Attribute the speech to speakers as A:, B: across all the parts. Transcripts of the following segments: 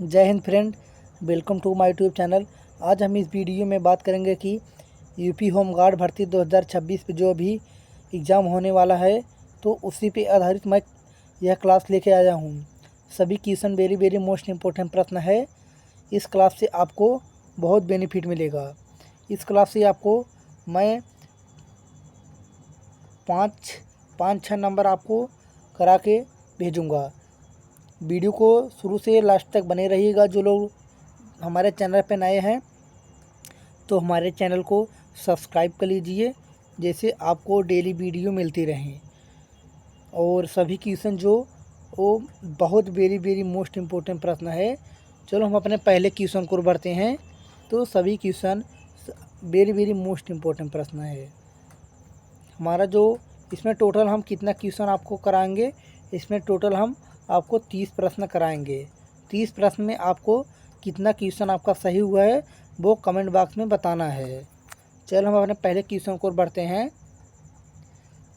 A: जय हिंद friend, welcome to my YouTube channel. आज हम इस वीडियो में बात करेंगे कि यूपी होम गार्ड भर्ती 2026 पे जो अभी एग्ज़ाम होने वाला है, तो उसी पे आधारित मैं यह क्लास लेके आया हूँ। सभी क्वेश्चन वेरी मोस्ट इम्पोर्टेंट प्रश्न है। इस क्लास से आपको बहुत बेनिफिट मिलेगा। इस क्लास से आपको मैं पाँच छः नंबर आपको करा के भेजूँगा। वीडियो को शुरू से लास्ट तक बने रहिएगा। जो लोग हमारे चैनल पर नए हैं तो हमारे चैनल को सब्सक्राइब कर लीजिए, जैसे आपको डेली वीडियो मिलती रहें। और सभी क्वेश्चन जो वो बहुत वेरी मोस्ट इम्पोर्टेंट प्रश्न है। चलो हम अपने पहले क्वेश्चन को बढ़ते हैं। तो सभी क्वेश्चन वेरी मोस्ट इम्पोर्टेंट प्रश्न है हमारा। जो इसमें टोटल हम कितना क्वेश्चन आपको कराएंगे, इसमें टोटल हम आपको 30 प्रश्न कराएंगे। 30 प्रश्न में आपको कितना क्वेश्चन आपका सही हुआ है वो कमेंट बॉक्स में बताना है। चलो हम अपने पहले क्वेश्चन को बढ़ते हैं।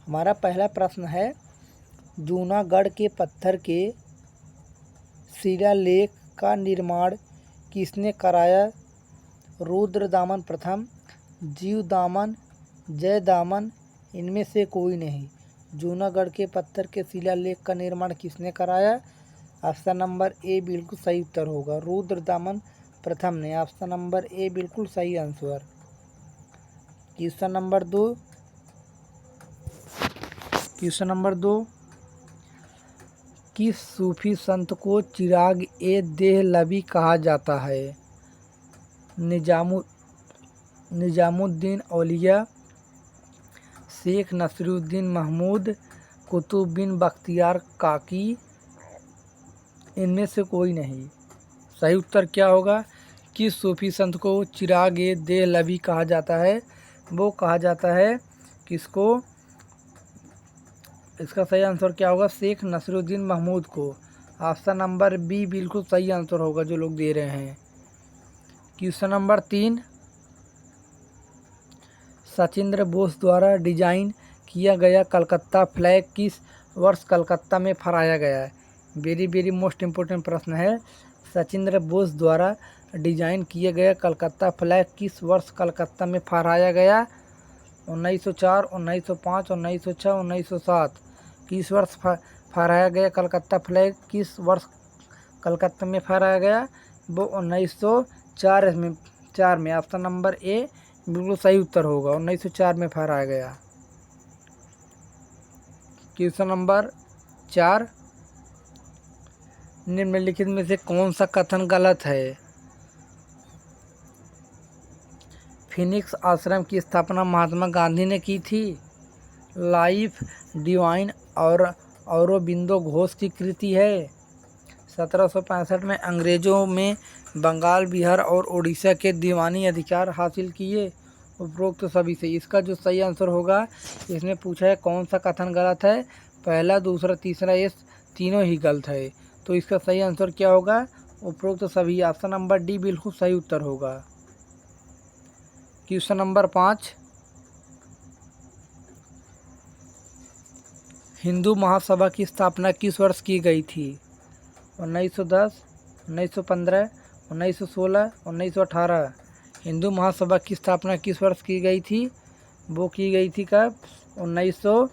A: हमारा पहला प्रश्न है, जूनागढ़ के पत्थर के शिलालेख का निर्माण किसने कराया? रुद्रदामन प्रथम, जीवदामन, जयदामन, इनमें से कोई नहीं। जूनागढ़ के पत्थर के शिलालेख का निर्माण किसने कराया? ऑप्शन नंबर ए बिल्कुल सही उत्तर होगा, रुद्रदामन प्रथम ने। ऑप्शन नंबर ए बिल्कुल सही आंसर। क्वेश्चन नंबर दो, किस सूफी संत को चिराग ए देहलवी कहा जाता है? निजामुद्दीन औलिया, शेख नसीरुद्दीन महमूद, कुतुब बिन बख्तियार काकी, इनमें से कोई नहीं। सही उत्तर क्या होगा? किस सूफी संत को चिराग ए देहलवी कहा जाता है? वो कहा जाता है किसको? इसका सही आंसर क्या होगा? शेख नसीरुद्दीन महमूद को। ऑप्शन नंबर बी बिल्कुल सही आंसर होगा जो लोग दे रहे हैं। क्वेश्चन नंबर 3, सचिंद्र बोस द्वारा डिजाइन किया गया कलकत्ता फ्लैग किस वर्ष कलकत्ता में फहराया गया है? वेरी मोस्ट इम्पोर्टेंट प्रश्न है। सचिंद्र बोस द्वारा डिजाइन किया गया कलकत्ता फ्लैग किस वर्ष कलकत्ता में फहराया गया? 1904, 1905, 1906, 1907। किस वर्ष फहराया गया कलकत्ता फ्लैग? किस वर्ष कलकत्ता में फहराया गया? वो 1904 में। ऑप्शन नंबर ए बिल्कुल सही उत्तर होगा, 1904 में फहराया गया। क्वेश्चन नंबर 4, निम्नलिखित में से कौन सा कथन गलत है? फिनिक्स आश्रम की स्थापना महात्मा गांधी ने की थी। लाइफ डिवाइन और औरोबिंदो घोष की कृति है। 1765 में अंग्रेजों में बंगाल, बिहार और उड़ीसा के दीवानी अधिकार हासिल किए। उपरोक्त सभी से इसका जो सही आंसर होगा, इसमें पूछा है कौन सा कथन गलत है? पहला, दूसरा, तीसरा, ये तीनों ही गलत है। तो इसका सही आंसर क्या होगा? उपरोक्त सभी। ऑप्शन नंबर डी बिल्कुल सही उत्तर होगा। क्वेश्चन नंबर 5, हिंदू महासभा की स्थापना किस वर्ष की गई थी? 1910, 1915, 1916, 1918। हिंदू महासभा की स्थापना किस वर्ष की गई थी? वो की गई थी कब? 1900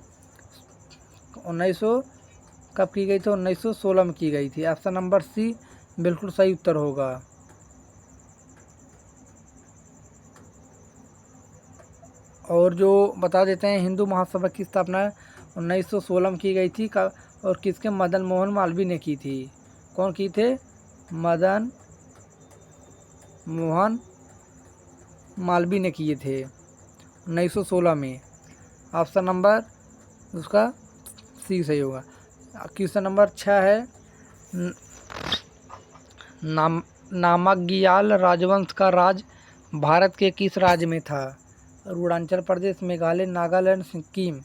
A: कब की गई थी? 1916 में की गई थी। ऑप्शन नंबर सी बिल्कुल सही उत्तर होगा। और जो बता देते हैं, हिंदू महासभा की स्थापना 1916 में की गई थी। और किसके? मदन मोहन मालवीय ने की थी। कौन की थे? मदन मोहन मालवीय ने किए थे 1916 में। ऑप्शन नंबर उसका सी सही होगा। क्वेश्चन नंबर 6 है, नामग्याल राजवंश का राज भारत के किस राज्य में था? अरुणाचल प्रदेश, मेघालय, नागालैंड, सिक्किम।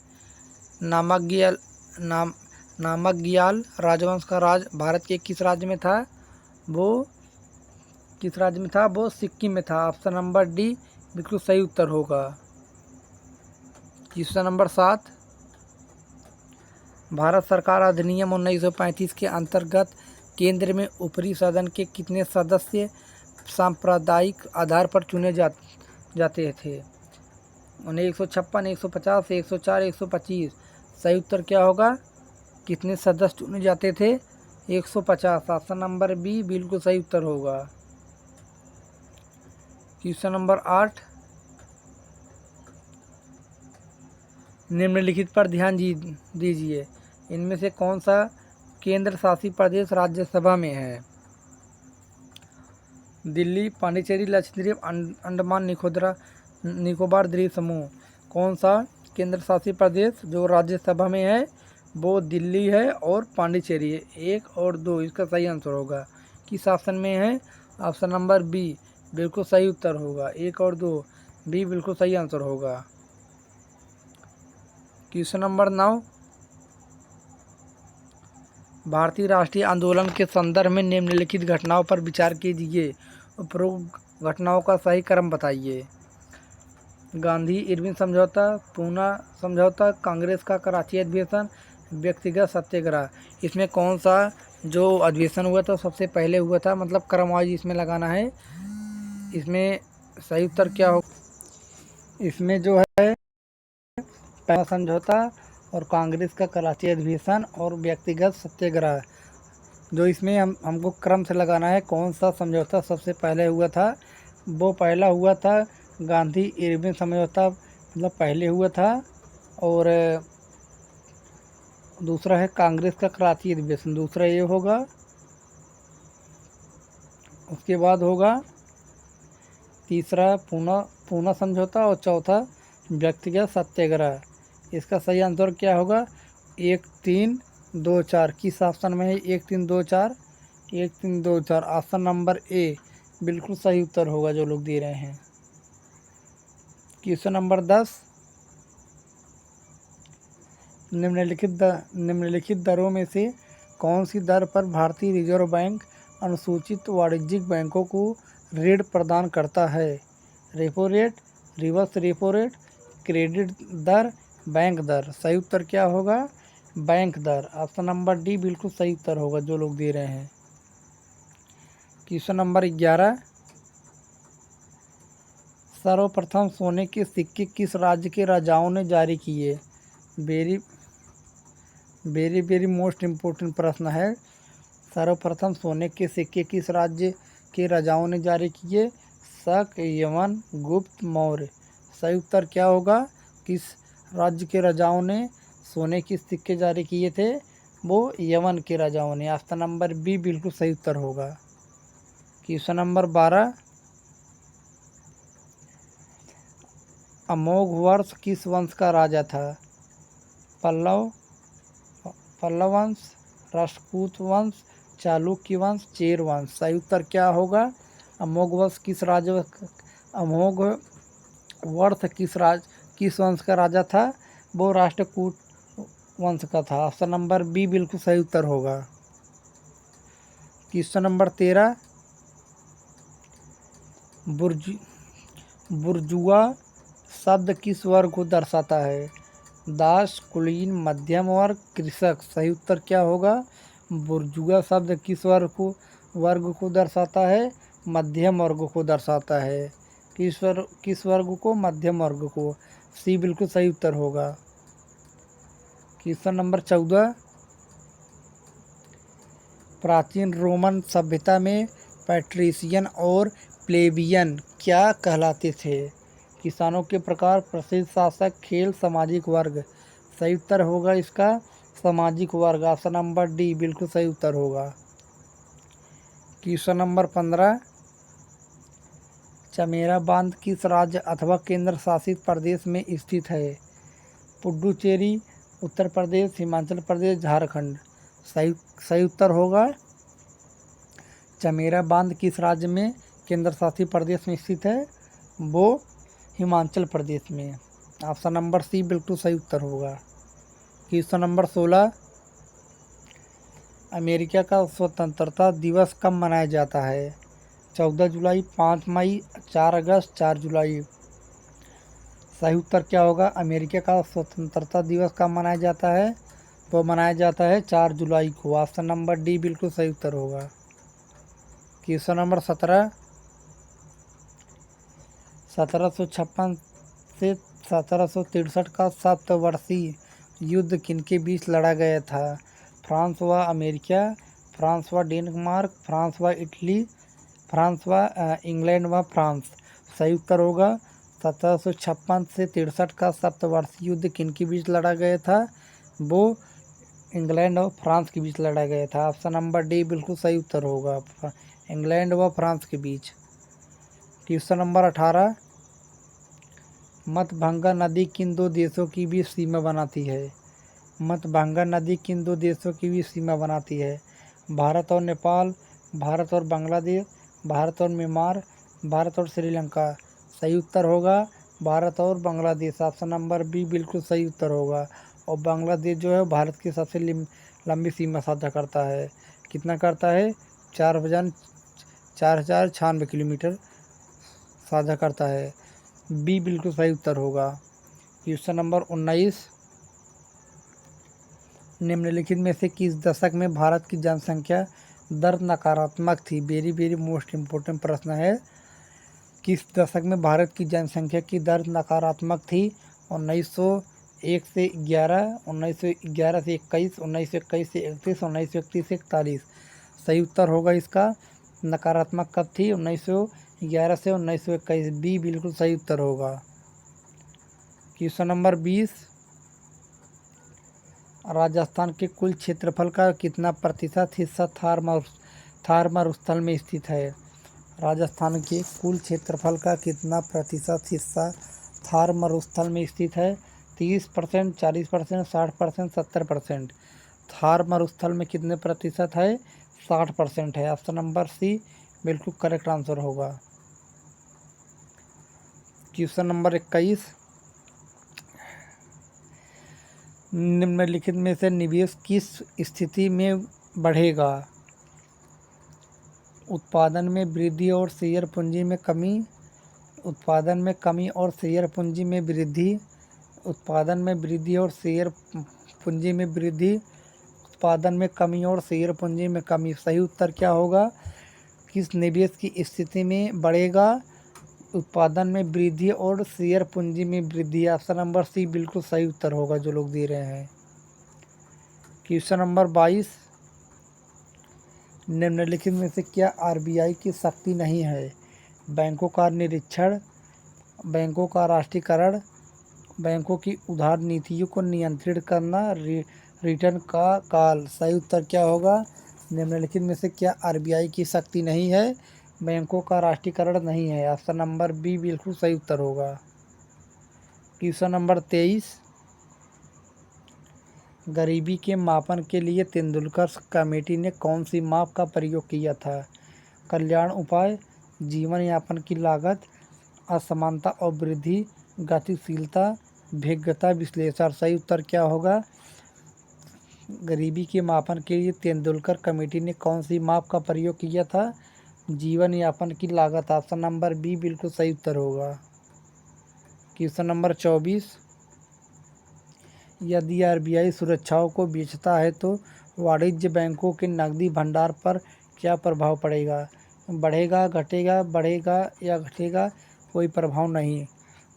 A: नामग्याल राजवंश का राज भारत के किस राज्य में था? वो किस राज्य में था? वो सिक्किम में था। ऑप्शन नंबर डी बिल्कुल सही उत्तर होगा। क्वेश्चन नंबर 7, भारत सरकार अधिनियम 1935 के अंतर्गत केंद्र में ऊपरी सदन के कितने सदस्य सांप्रदायिक आधार पर चुने जाते थे? उन्हें 156, 150, 104, 125। सही उत्तर क्या होगा? कितने सदस्य चुने जाते थे? 150। ऑप्शन नंबर बी बिल्कुल सही उत्तर होगा। क्वेश्चन नंबर 8, निम्नलिखित पर ध्यान दीजिए। इनमें से कौन सा केंद्र शासित प्रदेश राज्यसभा में है? दिल्ली, पांडिचेरी, लक्षद्वीप, अंडमान निकोबार द्वीप समूह। कौन सा केंद्र शासित प्रदेश जो राज्यसभा में है वो दिल्ली है और पांडिचेरी है। 1 और 2 इसका सही आंसर होगा। किस ऑप्शन में है? ऑप्शन नंबर बी बिल्कुल सही उत्तर होगा। 1 और 2 बी बिल्कुल सही आंसर होगा। क्वेश्चन नंबर 9, भारतीय राष्ट्रीय आंदोलन के संदर्भ में निम्नलिखित घटनाओं पर विचार कीजिए। उपरोक्त घटनाओं का सही क्रम बताइए। गांधी इरविन समझौता, पूना समझौता, कांग्रेस का कराची अधिवेशन, व्यक्तिगत सत्याग्रह। इसमें कौन सा जो अधिवेशन हुआ था सबसे पहले हुआ था? मतलब क्रम वाइज इसमें लगाना है। इसमें सही उत्तर क्या हो? इसमें जो है पहला समझौता और कांग्रेस का कराची अधिवेशन और व्यक्तिगत सत्याग्रह, जो इसमें हमको क्रम से लगाना है। कौन सा समझौता सबसे पहले हुआ था? वो पहला हुआ था गांधी इरविन समझौता, मतलब पहले हुआ था। और दूसरा है कांग्रेस का कराची अधिवेशन, दूसरा ये होगा। उसके बाद होगा तीसरा पूना समझौता और चौथा व्यक्तिगत सत्याग्रह। इसका सही आंसर क्या होगा? 1, 3, 2, 4। किस ऑप्शन में है 1, 3, 2, 4? 1, 3, 2, 4 ऑप्शन नंबर ए बिल्कुल सही उत्तर होगा जो लोग दे रहे हैं। क्वेश्चन नंबर 10, निम्नलिखित दरों में से कौन सी दर पर भारतीय रिजर्व बैंक अनुसूचित वाणिज्यिक बैंकों को ऋण प्रदान करता है? Repo rate, reverse repo rate, credit दर, बैंक दर। सही उत्तर क्या होगा? बैंक दर। ऑप्शन नंबर डी बिल्कुल सही उत्तर होगा जो लोग दे रहे हैं। क्वेश्चन नंबर 11, सर्वप्रथम सोने के सिक्के किस राज्य के राजाओं ने जारी किए? वेरी वेरी मोस्ट इम्पोर्टेंट प्रश्न है। सर्वप्रथम सोने के सिक्के किस राज्य के राजाओं ने जारी किए? शक, यमन, गुप्त, मौर्य। सही उत्तर क्या होगा? किस राज्य के राजाओं ने सोने के सिक्के जारी किए थे? वो यमन के राजाओं ने। ऑप्शन नंबर बी बिल्कुल सही उत्तर होगा। क्वेश्चन नंबर 12, अमोघ वर्ष किस वंश का राजा था? पल्लव वंश, राष्ट्रकूट वंश, चालुक्य वंश, चेर वंश। सही उत्तर क्या होगा? अमोघ वर्ष किस वंश का राजा था? वो राष्ट्रकूट वंश का था। ऑप्शन नंबर बी बिल्कुल सही उत्तर होगा। क्वेश्चन नंबर 13, बुर्जुआ शब्द किस वर्ग को दर्शाता है? दास, कुलीन, मध्यम वर्ग, कृषक। सही उत्तर क्या होगा? बुर्जुआ शब्द किस वर्ग को दर्शाता है? मध्यम वर्ग को दर्शाता है। किस वर्ग को? मध्यम वर्ग को। सी बिल्कुल सही उत्तर होगा। क्वेश्चन नंबर 14, प्राचीन रोमन सभ्यता में पैट्रिशियन और प्लेबियन क्या कहलाते थे? किसानों के प्रकार, प्रसिद्ध शासक, खेल, सामाजिक वर्ग। सही उत्तर होगा इसका सामाजिक वर्ग। ऑप्शन नंबर डी बिल्कुल सही उत्तर होगा। क्वेश्चन नंबर 15, चमेरा बांध किस राज्य अथवा केंद्र शासित प्रदेश में स्थित है? पुडुचेरी, उत्तर प्रदेश, हिमाचल प्रदेश, झारखंड। सही उत्तर होगा चमेरा बांध किस राज्य में केंद्र शासित प्रदेश में स्थित है? वो हिमाचल प्रदेश में। ऑप्शन नंबर सी बिल्कुल सही उत्तर होगा। क्वेश्चन नंबर 16, अमेरिका का स्वतंत्रता दिवस कब मनाया जाता है? 14 जुलाई, 5 मई, 4 अगस्त, 4 जुलाई। सही उत्तर क्या होगा? अमेरिका का स्वतंत्रता दिवस कब मनाया जाता है? वो मनाया जाता है 4 जुलाई को। ऑप्शन नंबर डी बिल्कुल सही उत्तर होगा। क्वेश्चन नंबर 17, 1756 से 1763 का सप्तवर्षीय युद्ध किनके बीच लड़ा गया था? फ्रांस व अमेरिका, फ्रांस व डेनमार्क, फ्रांस व इटली, फ्रांस व इंग्लैंड व फ्रांस। सही उत्तर होगा 1756 से 63 का सप्तवर्षीय युद्ध किनके बीच लड़ा गया था? वो इंग्लैंड और फ्रांस के बीच लड़ा गया था। ऑप्शन नंबर डी बिल्कुल सही उत्तर होगा, इंग्लैंड व फ्रांस के बीच। क्वेश्चन नंबर 18, मतभंगा नदी किन दो देशों की बीच सीमा बनाती है? मतभंगा नदी किन दो देशों की बीच सीमा बनाती है? भारत और नेपाल, भारत और बांग्लादेश, भारत और म्यांमार, भारत और श्रीलंका। सही उत्तर होगा भारत और बांग्लादेश। ऑप्शन नंबर बी बिल्कुल सही उत्तर होगा। और बांग्लादेश जो है भारत की सबसे लंबी सीमा साझा करता है। कितना करता है? 4096 किलोमीटर साझा करता है। बी बिल्कुल सही उत्तर होगा। क्वेश्चन नंबर 19, निम्नलिखित में से किस दशक में भारत की जनसंख्या दर नकारात्मक थी? वेरी वेरी मोस्ट इम्पोर्टेंट प्रश्न है। किस दशक में भारत की जनसंख्या की दर नकारात्मक थी? 1901 से 11, 1911 से 21, 1921 से 31, 1931 से 41। सही उत्तर होगा इसका। नकारात्मक कब थी? 1911 से 1921। बी बिल्कुल सही उत्तर होगा। क्वेश्चन नंबर 20, राजस्थान के कुल क्षेत्रफल का कितना प्रतिशत हिस्सा थार मरुस्थल में स्थित है? राजस्थान के कुल क्षेत्रफल का कितना प्रतिशत हिस्सा थार मरुस्थल में स्थित है? 30%, 40%, 60%, 70%। थार मरुस्थल में कितने प्रतिशत है? 60% है। ऑप्शन नंबर सी बिल्कुल करेक्ट आंसर होगा। क्वेश्चन नंबर 21, निम्नलिखित में से निवेश किस स्थिति में बढ़ेगा? उत्पादन में वृद्धि और शेयर पूंजी में कमी, उत्पादन में कमी और शेयर पूंजी में वृद्धि, उत्पादन में वृद्धि और शेयर पूंजी में वृद्धि, उत्पादन में कमी और शेयर पूंजी में कमी। सही उत्तर क्या होगा? किस निवेश की स्थिति में बढ़ेगा? उत्पादन में वृद्धि और शेयर पूंजी में वृद्धि। ऑप्शन नंबर सी बिल्कुल सही उत्तर होगा जो लोग दे रहे हैं। क्वेश्चन नंबर 22, निम्नलिखित में से क्या आरबीआई की शक्ति नहीं है? बैंकों का निरीक्षण, बैंकों का राष्ट्रीयकरण, बैंकों की उधार नीतियों को नियंत्रित करना, रिटर्न का काल। सही उत्तर क्या होगा? निम्नलिखित में से क्या आरबीआई की शक्ति नहीं है? बैंकों का राष्ट्रीयकरण नहीं है। ऑप्शन नंबर बी बिल्कुल सही उत्तर होगा। क्वेश्चन नंबर 23, गरीबी के मापन के लिए तेंदुलकर कमेटी ने कौन सी माप का प्रयोग किया था? कल्याण उपाय, जीवन यापन की लागत, असमानता और वृद्धि, गतिशीलता, भेद्यता विश्लेषण। सही उत्तर क्या होगा? गरीबी के मापन के लिए तेंदुलकर कमेटी ने कौन सी माप का प्रयोग किया था? जीवन यापन की लागत। ऑप्शन नंबर बी बिल्कुल सही उत्तर होगा। क्वेश्चन नंबर 24, यदि आरबीआई सुरक्षाओं को बेचता है तो वाणिज्य बैंकों के नकदी भंडार पर क्या प्रभाव पड़ेगा? बढ़ेगा, घटेगा, बढ़ेगा या घटेगा? कोई प्रभाव नहीं।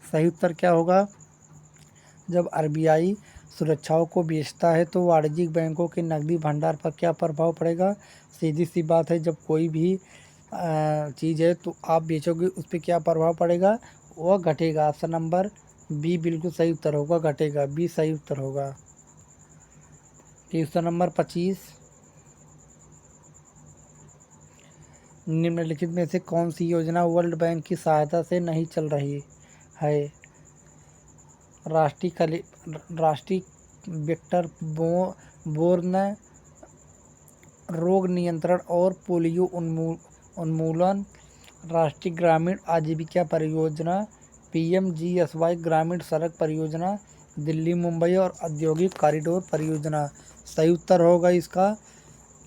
A: सही उत्तर क्या होगा? जब आरबीआई सुरक्षाओं को बेचता है तो वाणिज्यिक बैंकों के नकदी भंडार पर क्या प्रभाव पड़ेगा? सीधी सी बात है, जब कोई भी चीज़ है तो आप बेचोगे, उस पर क्या प्रभाव पड़ेगा? वह घटेगा। ऑप्शन नंबर बी बिल्कुल सही उत्तर होगा, घटेगा। बी सही उत्तर होगा। क्वेश्चन नंबर 25, निम्नलिखित में से कौन सी योजना वर्ल्ड बैंक की सहायता से नहीं चल रही है? राष्ट्रीय वेक्टर बोर्न रोग नियंत्रण और पोलियो उन्मूलन, राष्ट्रीय ग्रामीण आजीविका परियोजना, पीएमजीएसवाई ग्रामीण सड़क परियोजना, दिल्ली मुंबई और औद्योगिक कॉरिडोर परियोजना। सही उत्तर होगा इसका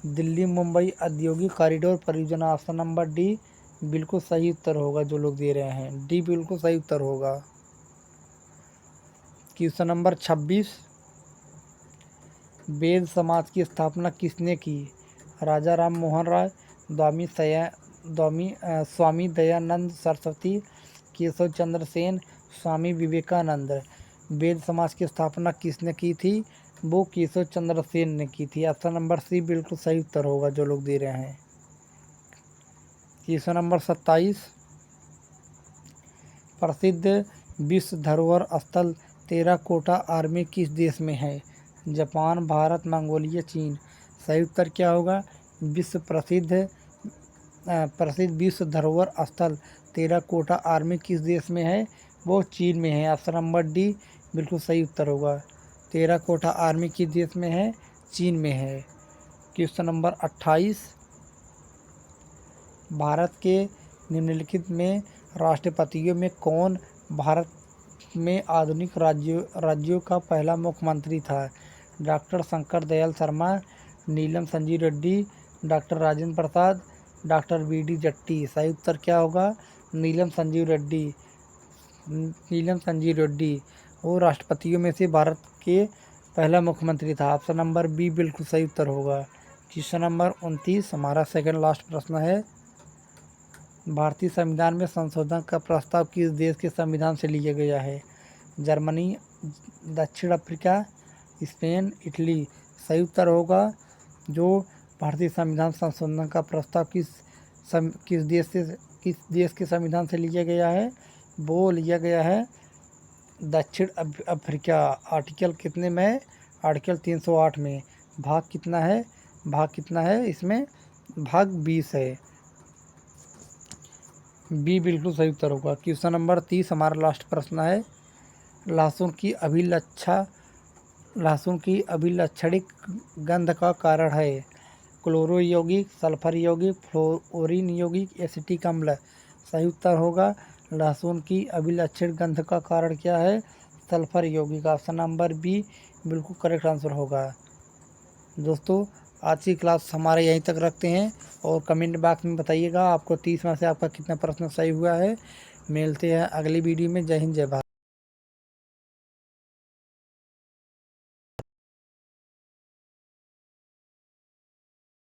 A: दिल्ली मुंबई औद्योगिक कॉरिडोर परियोजना। ऑप्शन नंबर डी बिल्कुल सही उत्तर होगा जो लोग दे रहे हैं। डी बिल्कुल सही उत्तर होगा। क्वेश्चन नंबर 26, वेद समाज की स्थापना किसने की? राजा राम मोहन राय, स्वामी दयानंद सरस्वती, केशव चंद्र सेन, स्वामी विवेकानंद। वेद समाज की स्थापना किसने की थी? वो केशव चंद्र सेन ने की थी। ऑप्शन नंबर सी बिल्कुल सही उत्तर होगा जो लोग दे रहे हैं। क्वेश्चन नंबर 27, प्रसिद्ध विश्व धरोहर स्थल टेराकोटा आर्मी किस देश में है? जापान, भारत, मंगोलिया, चीन। सही उत्तर क्या होगा? प्रसिद्ध विश्व धरोहर स्थल टेराकोटा आर्मी किस देश में है? वो चीन में है। ऑप्शन नंबर डी बिल्कुल सही उत्तर होगा। टेराकोटा आर्मी किस देश में है? चीन में है। क्वेश्चन नंबर 28, भारत के निम्नलिखित में राष्ट्रपतियों में कौन भारत में आधुनिक राज्यों का पहला मुख्यमंत्री था? डॉक्टर शंकर दयाल शर्मा, नीलम Sanjeev Reddy, doctor Rajendra Prasad, doctor BD. Jatti. सही उत्तर क्या होगा? नीलम संजीव रेड्डी वो राष्ट्रपतियों में से भारत के पहला मुख्यमंत्री था। ऑप्शन नंबर बी बिल्कुल सही उत्तर होगा। क्वेश्चन नंबर 29 हमारा सेकंड लास्ट प्रश्न है। भारतीय संविधान में संशोधन का प्रस्ताव किस देश के संविधान से लिया गया है? जर्मनी, दक्षिण अफ्रीका, स्पेन, इटली। सही उत्तर होगा जो भारतीय संविधान संशोधन का प्रस्ताव किस देश के संविधान से लिया गया है? वो लिया गया है दक्षिण अफ्रीका। आर्टिकल कितने में है? आर्टिकल 308 में। भाग कितना है इसमें? भाग 20 है। बी बिल्कुल सही उत्तर होगा। क्वेश्चन नंबर 30 हमारा लास्ट प्रश्न है। लहसुन की अभिलक्षणिक गंध का कारण है? क्लोरो यौगिक, सल्फर यौगिक, फ्लोरीन यौगिक, एसिटिक अम्ल। सही उत्तर होगा लहसुन की अभिलक्षण गंध का कारण क्या है? सल्फर यौगिक। ऑप्शन नंबर बी बिल्कुल करेक्ट आंसर होगा। दोस्तों आज की क्लास हमारे यहीं तक रखते हैं और कमेंट बॉक्स में बताइएगा आपको 30 में से आपका कितना प्रश्न सही हुआ है। मिलते हैं अगली वीडियो में। जय हिंद, जय भारत।